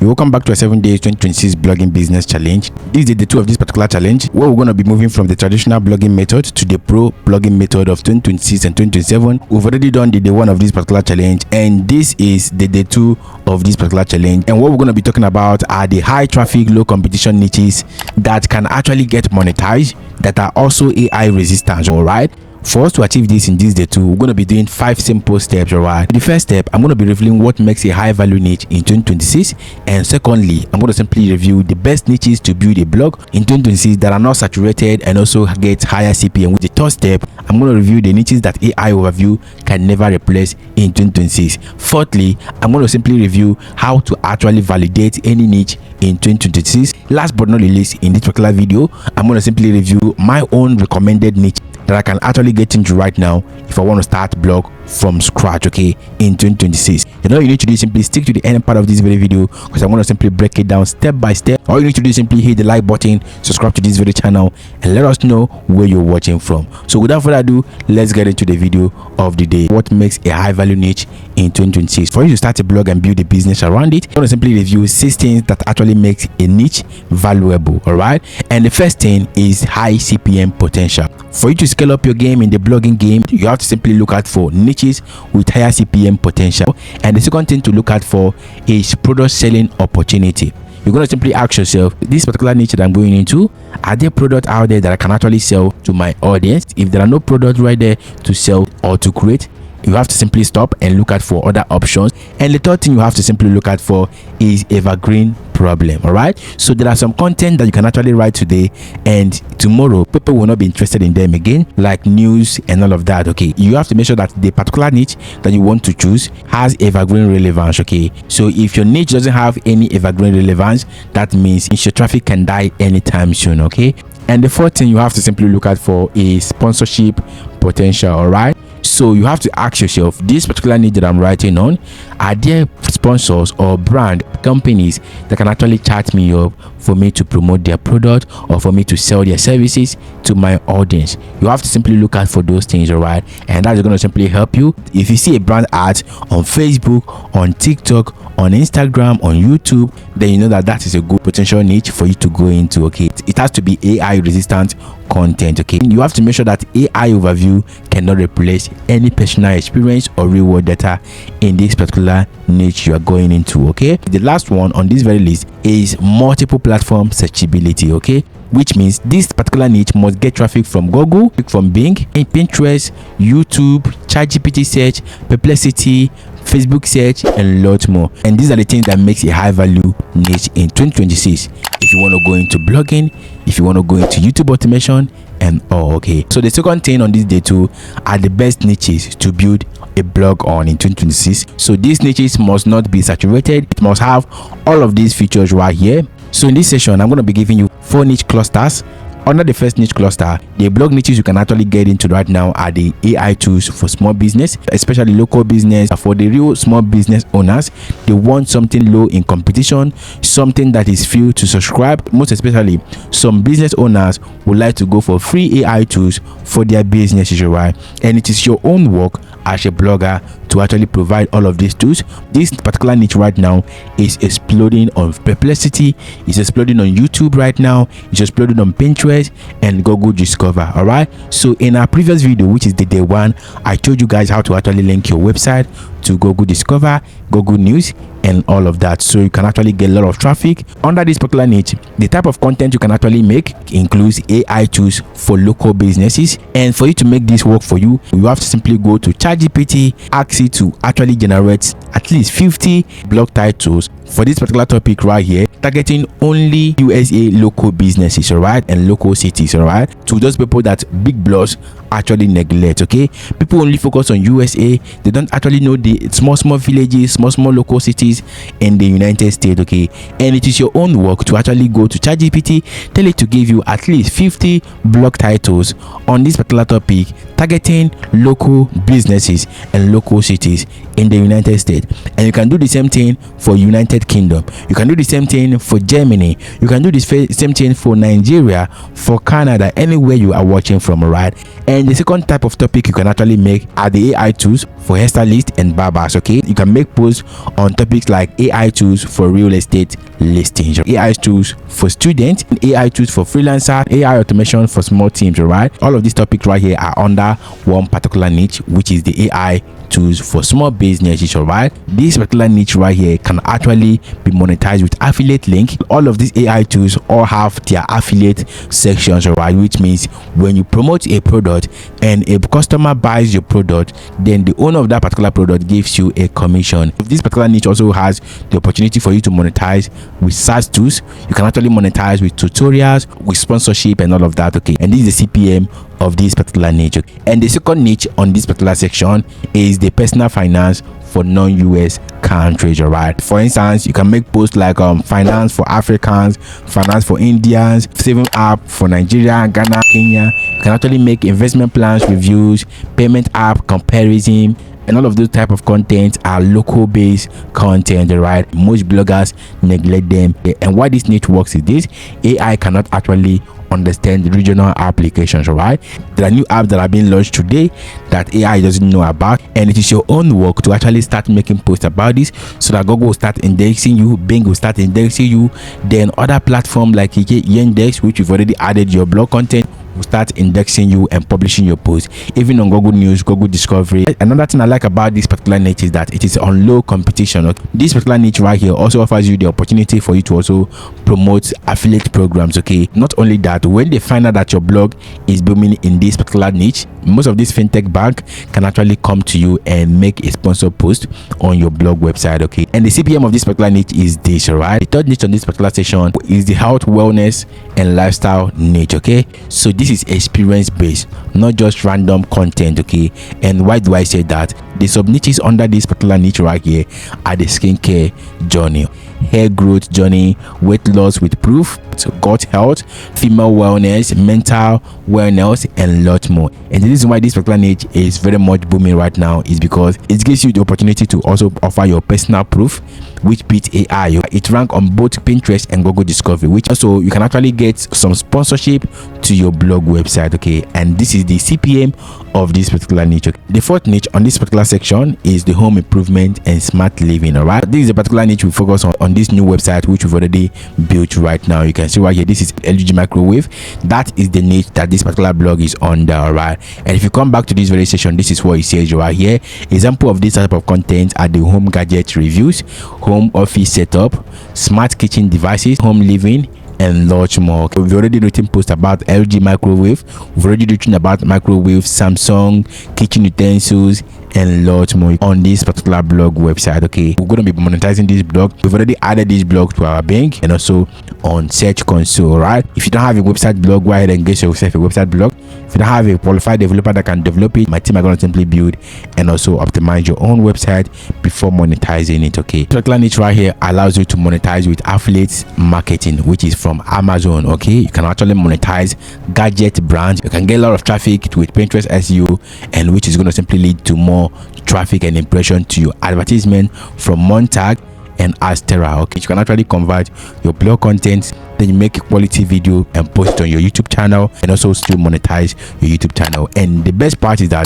You're welcome back to a 7 days 2026 blogging business challenge. This is day 2 of this particular challenge, where we're going to be moving from the traditional blogging method to the pro blogging method of 2026 and 2027. We've already done the day 1 of this particular challenge, and this is the day 2 of this particular challenge. And what we're going to be talking about are the high traffic, low competition niches that can actually get monetized, that are also AI resistant. All right, for us to achieve this in this day 2, we're going to be doing 5 simple steps. All right, the first step, I'm going to be revealing what makes a high value niche in 2026, and secondly, I'm going to simply review the best niches to build a blog in 2026 that are not saturated and also get higher CPM. With the third step, I'm going to review the niches that AI overview can never replace in 2026. Fourthly, I'm going to simply review how to actually validate any niche in 2026. Last but not least, in this particular video, I'm going to simply review my own recommended niche that I can actually get into right now if I want to start blog from scratch, okay, in 2026. And all you need to do is simply stick to the end part of this very video, because I'm going to simply break it down step by step. All you need to do is simply hit the like button, subscribe to this very channel, and let us know where you're watching from. So without further ado, let's get into the video of the day. What makes a high value niche in 2026? For you to start a blog and build a business around it, I'm going to simply review 6 things that actually makes a niche valuable. All right, and the first thing is high CPM potential. For you to scale up your game in the blogging game, you have to simply look out for niches with higher CPM potential. And the second thing to look out for is product selling opportunity. You're going to simply ask yourself, this particular niche that I'm going into, are there products out there that I can actually sell to my audience? If there are no products right there to sell or to create, you have to simply stop and look out for other options. And the third thing you have to simply look out for is evergreen problem. All right, so there are some content that you can actually write today, and tomorrow people will not be interested in them again, like news and all of that. Okay, you have to make sure that the particular niche that you want to choose has evergreen relevance. Okay, so if your niche doesn't have any evergreen relevance, that means your traffic can die anytime soon. Okay, and the fourth thing you have to simply look out for is sponsorship potential. All right, so you have to ask yourself, this particular niche that I'm writing on, are there sponsors or brand companies that can actually chat me up for me to promote their product or for me to sell their services to my audience? You have to simply look out for those things. All right, and that's going to simply help you. If you see a brand ad on Facebook, on TikTok, on Instagram, on YouTube, then you know that that is a good potential niche for you to go into. Okay, it has to be AI resistant content. Okay, you have to make sure that AI overview cannot replace any personal experience or real world data in this particular niche you are going into. Okay, the last one on this very list is multiple platform searchability. Okay, which means this particular niche must get traffic from Google, from Bing, Pinterest, YouTube, ChatGPT search, Perplexity, Facebook search, and lots more. And these are the things that makes a high value niche in 2026 if you want to go into blogging, if you want to go into YouTube automation and all. Okay, so the second thing on this day 2 are the best niches to build a blog on in 2026. So these niches must not be saturated, it must have all of these features right here. So in this session, I'm going to be giving you 4 niche clusters. Under the first niche cluster, the blog niches you can actually get into right now are the AI tools for small business, especially local business. For the real small business owners, they want something low in competition, something that is free to subscribe. Most especially, some business owners would like to go for free AI tools for their businesses, right? And it is your own work as a blogger to actually provide all of these tools. This particular niche right now is exploding on Perplexity, it's exploding on YouTube right now, it's exploding on Pinterest and Google Discover. All right, so in our previous video, which is the day 1, I told you guys how to actually link your website to Google Discover, Google News, and all of that, so you can actually get a lot of traffic. Under this particular niche, the type of content you can actually make includes AI tools for local businesses. And for you to make this work for you, you have to simply go to ChatGPT, ask it to actually generate at least 50 blog titles for this particular topic right here, targeting only USA local businesses, all right, and local cities, all right, to those people that big blogs actually neglect. Okay, people only focus on USA, they don't actually know the small villages, small local cities in the United States. Okay, and it is your own work to actually go to ChatGPT, tell it to give you at least 50 blog titles on this particular topic, targeting local businesses and local cities in the United States. And you can do the same thing for United United Kingdom. You can do the same thing for Germany. You can do the same thing for Nigeria, for Canada, anywhere you are watching from, right? And the second type of topic you can actually make are the AI tools for hairstylists and barbers. Okay, you can make posts on topics like AI tools for real estate listings, AI tools for students, AI tools for freelancers, AI automation for small teams. Right, all of these topics right here are under one particular niche, which is the AI tools for small businesses. All right, this particular niche right here can actually be monetized with affiliate link. All of these AI tools all have their affiliate sections, all right, which means when you promote a product and a customer buys your product, then the owner of that particular product gives you a commission. This particular niche also has the opportunity for you to monetize with SaaS tools. You can actually monetize with tutorials, with sponsorship and all of that. Okay, and this is the CPM of this particular niche. And the second niche on this particular section is the personal finance for non-US countries. All right, for instance, you can make posts like finance for Africans, finance for Indians, saving app for Nigeria, Ghana, Kenya. You can actually make investment plans reviews, payment app comparison, and all of those type of content are local based content. Right, most bloggers neglect them. And why this niche works is this: AI cannot actually understand regional applications. Right, there are new apps that are being launched today that AI doesn't know about, and it is your own work to actually start making posts about this, so that Google will start indexing you, Bing will start indexing you, then other platforms like Yandex, which you've already added your blog content, will start indexing you and publishing your posts, even on Google News, Google Discovery. Another thing I like about this particular niche is that it is on low competition. Okay? This particular niche right here also offers you the opportunity for you to also promote affiliate programs. Okay, not only that, when they find out that your blog is booming in this particular niche, most of these fintech bank can actually come to you and make a sponsor post on your blog website. Okay, and the CPM of this particular niche is this. Right, the third niche on this particular section is the health, wellness and lifestyle niche. Okay, so this is experience based, not just random content. Okay, and why do I say that? The sub niches under this particular niche right here are the skincare journey, hair growth journey, weight loss with proof, so gut health, female wellness, mental wellness and lot more. And the reason why this particular niche is very much booming right now is because it gives you the opportunity to also offer your personal proof, which beats AI. It ranks on both Pinterest and Google Discovery, which also you can actually get some sponsorship to your blog website. Okay, and this is the CPM of this particular niche. Okay? The fourth niche on this particular section is the home improvement and smart living. All right, this is a particular niche we focus on this new website which we've already built right now. You can see right here, this is LG microwave. That is the niche that this particular blog is under. All right, and if you come back to this very section, this is what it says right here. Example of this type of content are the home gadget reviews, home office setup, smart kitchen devices, home living and lots more. Okay, we've already written posts about LG microwave, we've already written about microwave, Samsung, kitchen utensils and lots more on this particular blog website. Okay, we're going to be monetizing this blog. We've already added this blog to our Bing and also on Search Console. Right, if you don't have a website blog, go ahead and get yourself a website blog. If you don't have a qualified developer that can develop it, my team are going to simply build and also optimize your own website before monetizing it. Okay, this particular niche right here allows you to monetize with affiliate marketing, which is from Amazon. Okay, you can actually monetize gadget brands. You can get a lot of traffic with Pinterest SEO, and which is going to simply lead to more traffic and impression to your advertisement from Montag and Astera. Okay, you can actually convert your blog content, then you make a quality video and post it on your YouTube channel, and also still monetize your YouTube channel. And the best part is that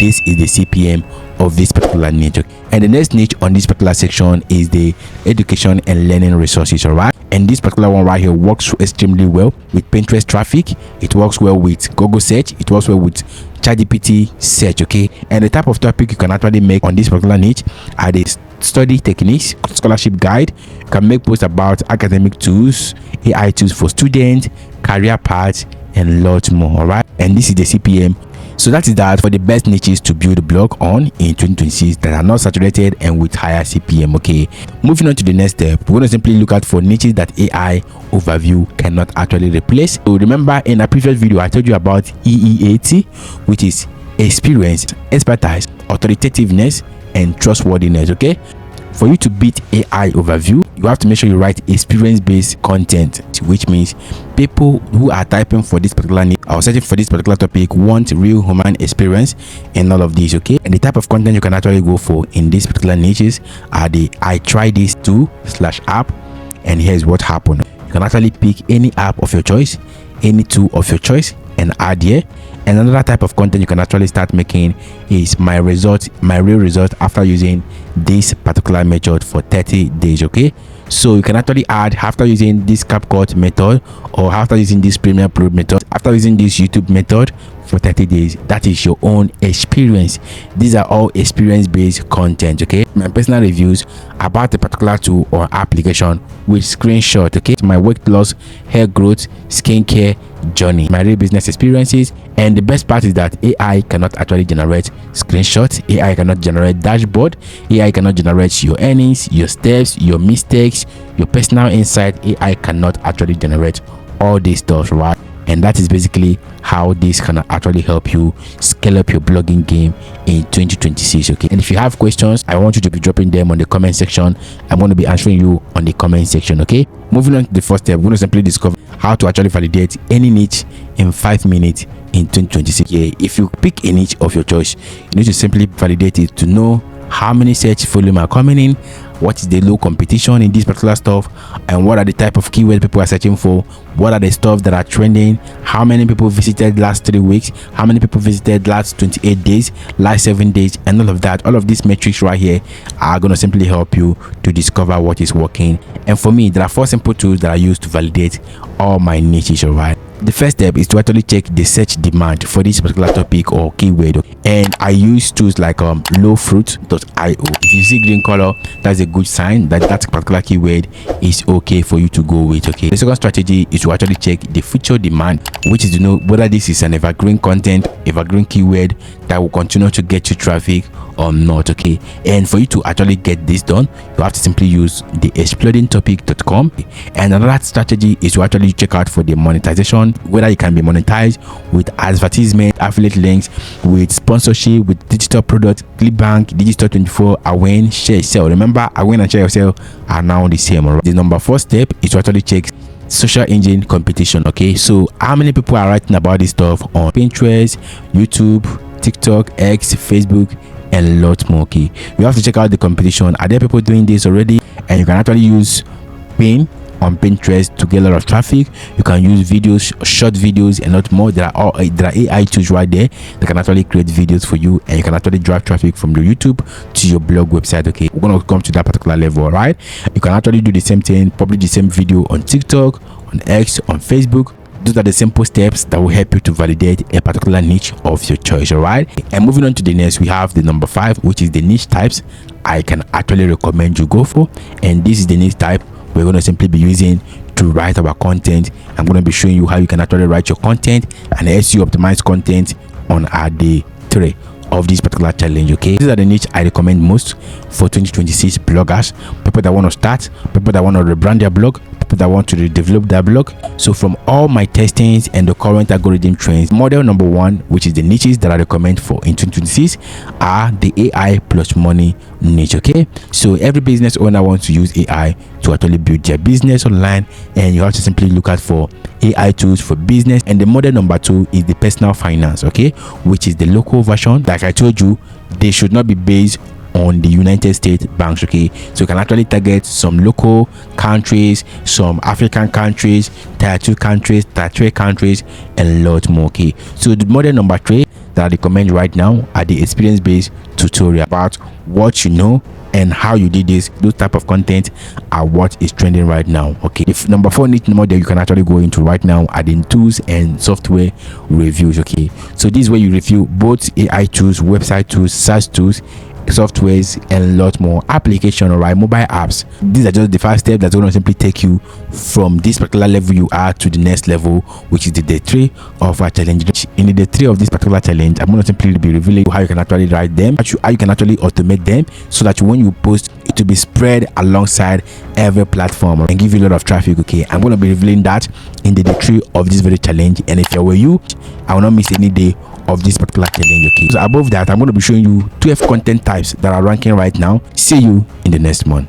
this is the CPM of this particular niche. And the next niche on this particular section is the education and learning resources. All right, and this particular one right here works extremely well with Pinterest traffic. It works well with Google search. It works well with ChatGPT search. Okay, and the type of topic you can actually make on this particular niche are the study techniques, scholarship guide. You can make posts about academic tools, AI tools for students, career paths and lots more. All right, and this is the CPM. So that is that for the best niches to build a blog on in 2026 that are not saturated and with higher CPM. Okay, moving on to the next step, we're going to simply look out for niches that AI overview cannot actually replace. So remember, in a previous video I told you about EEAT, which is experience, expertise, authoritativeness and trustworthiness. Okay, For you to beat AI overview, you have to make sure you write experience-based content, which means people who are typing for this particular niche or searching for this particular topic want real human experience in all of these. Okay, and the type of content you can actually go for in these particular niches are the I tried this too /app, and here's what happened. You can actually pick any app of your choice, any tool of your choice, and add here. And another type of content you can actually start making is my real result after using this particular method for 30 days. Okay, so you can actually add after using this CapCut method, or after using this Premiere Pro method, after using this YouTube method for 30 days. That is your own experience. These are all experience-based content. Okay, my personal reviews about a particular tool or application with screenshot. Okay, my weight loss, hair growth, skincare journey, my real business experiences. And the best part is that AI cannot actually generate screenshots, AI cannot generate dashboard, AI cannot generate your earnings, your steps, your mistakes, your personal insight. AI cannot actually generate all these stuff, right? And that is basically how this can actually help you scale up your blogging game in 2026. Okay, and if you have questions, I want you to be dropping them on the comment section. I'm going to be answering you on the comment section. Okay, moving on to the first step, we're going to simply discover how to actually validate any niche in 5 minutes in 2026. Yeah, if you pick a niche of your choice, you need to simply validate it to know how many search volume are coming in, what is the low competition in this particular stuff, and what are the type of keywords people are searching for, what are the stuff that are trending, how many people visited last 3 weeks, how many people visited last 28 days, last 7 days, and all of that. All of these metrics right here are going to simply help you to discover what is working. And for me, there are 4 simple tools that I use to validate all my niches. All right, the first step is to actually check the search demand for this particular topic or keyword, and I use tools like lowfruit.io. If you see green color, that's a good sign that that particular keyword is okay for you to go with. Okay, the second strategy is to actually check the future demand, which is to know whether this is an evergreen content, evergreen keyword that will continue to get you traffic or not. Okay, and for you to actually get this done, you have to simply use the explodingtopic.com. And another strategy is to actually check out for the monetization, whether it can be monetized with advertisement, affiliate links, with sponsorship, with digital product, ClickBank, Digital 24, Awin, Share Sell. Remember, Awin and Share Sell are now the same. Right? The number 4 step is to actually check social engine competition. Okay, so how many people are writing about this stuff on Pinterest, YouTube, TikTok, X, Facebook, and a lot more. Okay, you have to check out the competition. Are there people doing this already? And you can actually use pin on Pinterest to get a lot of traffic. You can use videos, short videos, and a lot more. There are AI tools right there that can actually create videos for you, and you can actually drive traffic from your YouTube to your blog website. Okay, we're gonna come to that particular level. Right, you can actually do the same thing, publish the same video on TikTok, on X, on Facebook. Those are the simple steps that will help you to validate a particular niche of your choice. All right, and moving on to the next, we have the number 5, which is the niche types I can actually recommend you go for. And this is the niche type we're going to simply be using to write our content. I'm going to be showing you how you can actually write your content and SEO optimized content on our day 3 of this particular challenge. Okay, these are the niche I recommend most for 2026 bloggers, people that want to start, people that want to rebrand their blog, people that want to develop their blog. So from all my testings and the current algorithm trends, model number 1, which is the niches that I recommend for in 2026, are the AI plus money niche. Okay, so every business owner wants to use AI to actually build their business online, and you have to simply look out for AI tools for business. And the model number 2 is the personal finance, okay, which is the local version. Like I told you, they should not be based on the United States banks. Okay, so you can actually target some local countries, some African countries, tier 2 countries, tier 3 countries, and a lot more. Okay, so the model number 3 that I recommend right now are the experience-based tutorial about what you know and how you did this. Those type of content are what is trending right now. Okay, if number 4 niche model you can actually go into right now are the tools and software reviews. Okay, so this is where you review both AI tools, website tools, SaaS tools, softwares, and a lot more application, or right, mobile apps. These are just the 5 steps that's going to simply take you from this particular level you are to the next level, which is the day 3 of our challenge. In the day 3 of this particular challenge, I'm going to simply be revealing how you can actually write them, how you can actually automate them, so that when you post, it will be spread alongside every platform and give you a lot of traffic. Okay, I'm going to be revealing that in the day 3 of this very challenge. And if you're with you, I will not miss any day of this particular challenge. Okay, so above that, I'm going to be showing you 12 content types that are ranking right now. See you in the next one.